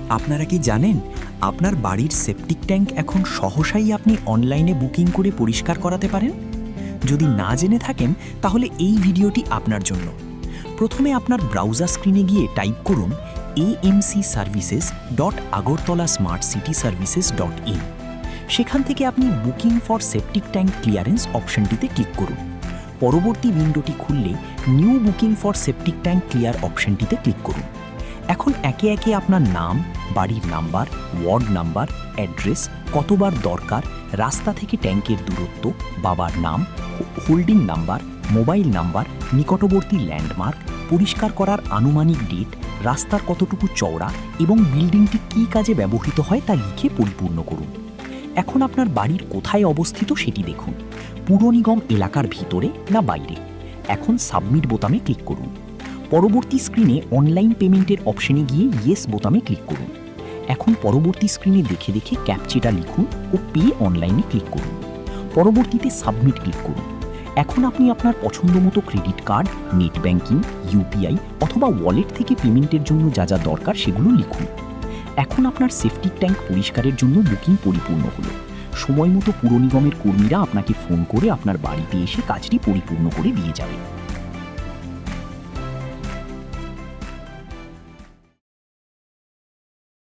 আপনারা কি জানেন আপনার বাড়ির সেপটিক ট্যাঙ্ক এখন সহসাই আপনি অনলাইনে বুকিং করে পরিষ্কার করাতে পারেন? যদি না জেনে থাকেন তাহলে এই ভিডিওটি আপনার জন্য। প্রথমে আপনার ব্রাউজার স্ক্রিনে গিয়ে টাইপ করুন amcservices.agartala-smart-city-services.in। সেখান থেকে আপনি booking for septic tank clearance অপশনটিতে ক্লিক করুন। পরবর্তী উইন্ডোটি খুললে new booking for septic tank clear অপশনটিতে ক্লিক করুন। এখন একে একে আপনার নাম, বাড়ির নাম্বার, ওয়ার্ড নাম্বার, অ্যাড্রেস, কতবার দরকার, রাস্তা থেকে ট্যাঙ্কের দূরত্ব, বাবার নাম, হোল্ডিং নাম্বার, মোবাইল নাম্বার, নিকটবর্তী ল্যান্ডমার্ক, পরিষ্কার করার আনুমানিক ডেট, রাস্তার কতটুকু চওড়া এবং বিল্ডিংটি কী কাজে ব্যবহৃত হয় তা লিখে পরিপূর্ণ করুন। এখন আপনার বাড়ির কোথায় অবস্থিত সেটি দেখুন, পুর নিগম এলাকার ভিতরে না বাইরে। এখন সাবমিট বোতামে ক্লিক করুন। পরবর্তী স্ক্রিনে অনলাইন পেমেন্টের অপশনে গিয়ে ইয়েস বোতামে ক্লিক করুন। এখন পরবর্তী স্ক্রিনে দেখে দেখে ক্যাপচাটা লিখুন ও পে অনলাইনে ক্লিক করুন। পরবর্তীতে সাবমিট ক্লিক করুন। এখন আপনি আপনার পছন্দমতো credit card, net banking, UPI অথবা ওয়ালেট থেকে পেমেন্টের জন্য যা যা দরকার সেগুলো লিখুন। এখন আপনার সেপটিক ট্যাঙ্ক পরিষ্কারের জন্য বুকিং পরিপূর্ণ হলো। সময় মতো পুর নিগমের কর্মীরা আপনাকে ফোন করে আপনার বাড়িতে এসে কাজটি পরিপূর্ণ করে দিয়ে যাবে।